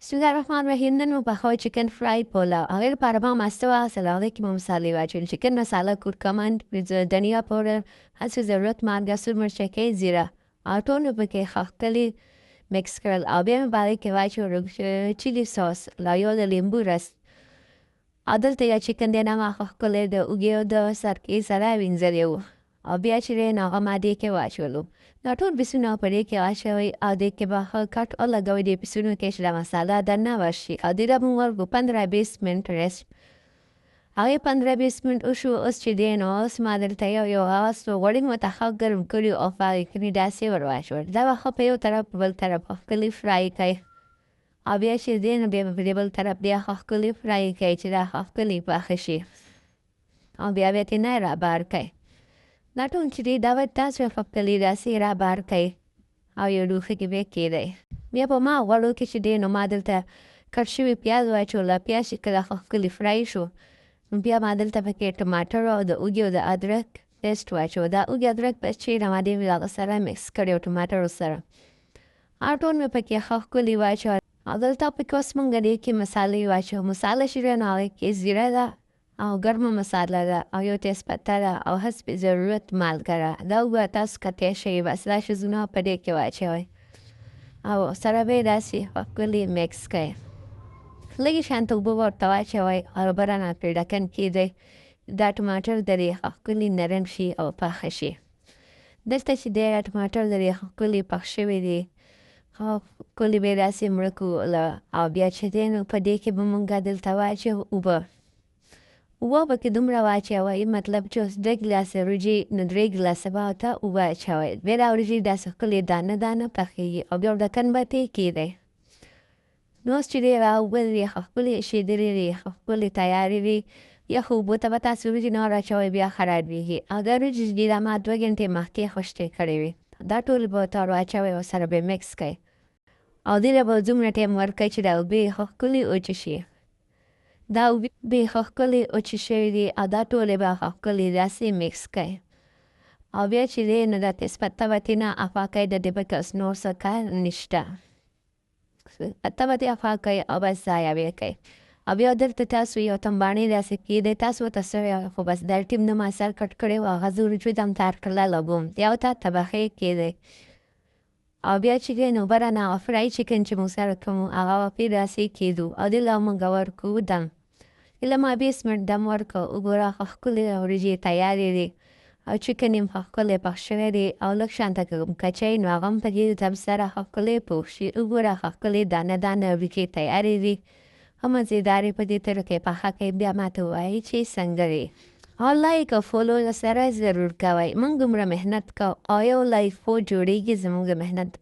بسم الله الرحمن الرحیم. نن مو پخوی چیکن فرای پولاو. هغې لپاره ما ماسته واخیستله، هغې کې مو مصالحې واچولې. چیکن مساله، کورکمند، دنیا پاوډر، حسب ضرورت مالګه، سور مرچکۍ، زیره او ټول مې پکې ښکلي مکس کړل او بیا مې په هغې کې واچولو چیلي ساس، یو د لیمبو رس او دلته یو چیکن دی نما ښکلی د اوږې او د سرکې سره وینځلی و او بیا چې دی نو هغه ما دې کې واچولو. دا ټول پیسونه په دې کې واچوئ او دې کې به ښه کټ ولګوئ دې پیسونو کې چې دا مساله دننه ورشي او دې ته به مو ورکړو 15-20 منټ رست. هغې 15-20 منټ وشو. اوس چې دی نو اوس ما دلته یو هغه څو غوړي مو ته ښه ګرم کړي او په هغې کې مې داسې ور واچول. دا به ښه په یو طرف په بل طرف ښکلي فرای کړئ او بیا چې دی نو بیا به په دې بل طرف بیا ښه ښکلي فرای کړئ چې دا ښه ښکلي پاخه شي او بیا بیا ترې نه رابار کړئ. دا ټول چې دی دا باید تاسو یې ښکلي داسې رابار کړئ او یو لوښي کې به یې کېږدئ. بیا په ما غوړو کې چې دی نو ما دلته کټ شوي پیاز واچوله. پیاز چې کله ښه ښکلي فرای شو نو بیا ما دلته پکې ټماټر او د اوږې او د ادرک پیسټ واچو. دا اوږې ادرک پیسټ چې ما دې هغه سره مکس کړی و ټماټرو سره او ټول مې پکې ښه ښکلي واچول او دلته پکې اوس مونږ دې کې مسالې واچوو. مساله چې دی نو هغې کې زیره ده او ګرمه مساله ده او یو تیزپته ده او حسب ضرورت مالګه ده. دا به تاسو کتی شئ بس دا شیزونه په دې کې واچوئ او سره به یې داسې ښکلي مکس کړئ. لږې شانته اوبه به ورته واچوئ او برنه پرې ډکن کېږدئ دا ټماټر د دې ښکلي نرم شي او پاخه شي. دلته چې دی ټماټر د دې ښکلي پخ شوي دي ښکلي به یې داسې مړه کړو او بیا چې دی نو په دې کې به مونږ دلته واچوو اوبه. اوبه پکې دومره واچوئ مطلب چې اوس 2 ګیلاسه وریجې نو 3 ګیلاسه به ورته اوبه اچوئ. بیا دا وریجې داسې ښکلې دانه دانه پخېږي او بیا ډکن به ترې کېږدئ. نو اوس چې دی هغه اوبه دي ښه ښکلې ایښېدلې دي، ښه ښکلې تیارې دي. یخو اوبو ته به تاسو وریجې نه ور اچوئ بیا خرابېږي او دا وریجې چې دي دا ما 2 ګنټې مخکې خشکې کړې وې. دا ټولې به ورته ور واچوئ او سره به یې مکس کړئ او دې له به دومره ټایم ورکړئ چې دا اوبه یې ښه ښکلې وچې شي. دا اوبه به ښه ښکلې وچې شوي دي او دا ټولې به ښه ښکلې داسې مکس کړئ او بیا چې دی نو دا تیزپته به ترې نه افا کړئ. د دې پکې اوس نور څه کار نشته. پته به ترې افا کړئ او بس ضایع به یې کړئ او بیا دلته تاسو یو تنباڼې داسې کېږدئ. تاسو ورته څه خو بس دا ټیم نه ما سر کټ کړی و هغه زه وریجو ته هم تار کړله بوم یا ورته طبخې کېږدئ او بیا چې دی نو برنه هغه فرای چیکن چې مونږ سره کوم هغه به پرې داسې کېږدو او دې له مونږ ورکړو دم. دې له ما 20 منټ دم ورکړو. وګوره ښه ښکلې وریجې تیارې دي او چیکن یې هم ښه ښکلی پخ شوی دی او لږ شانته کچی نو هغه هم په دې دم سره ښه ښکلی پوخ شي. وګوره ښه ښکلې دانه دانه وریجې تیارې دي ښه مزېدارې په دې طریقې پخه کړئ. بیا ماته ووایئ چې څنګه دی او لایک او فولو سره ضرور کوئ. موږ دومره محنت کوو او یو لایک خو جوړېږي زموږ د محنت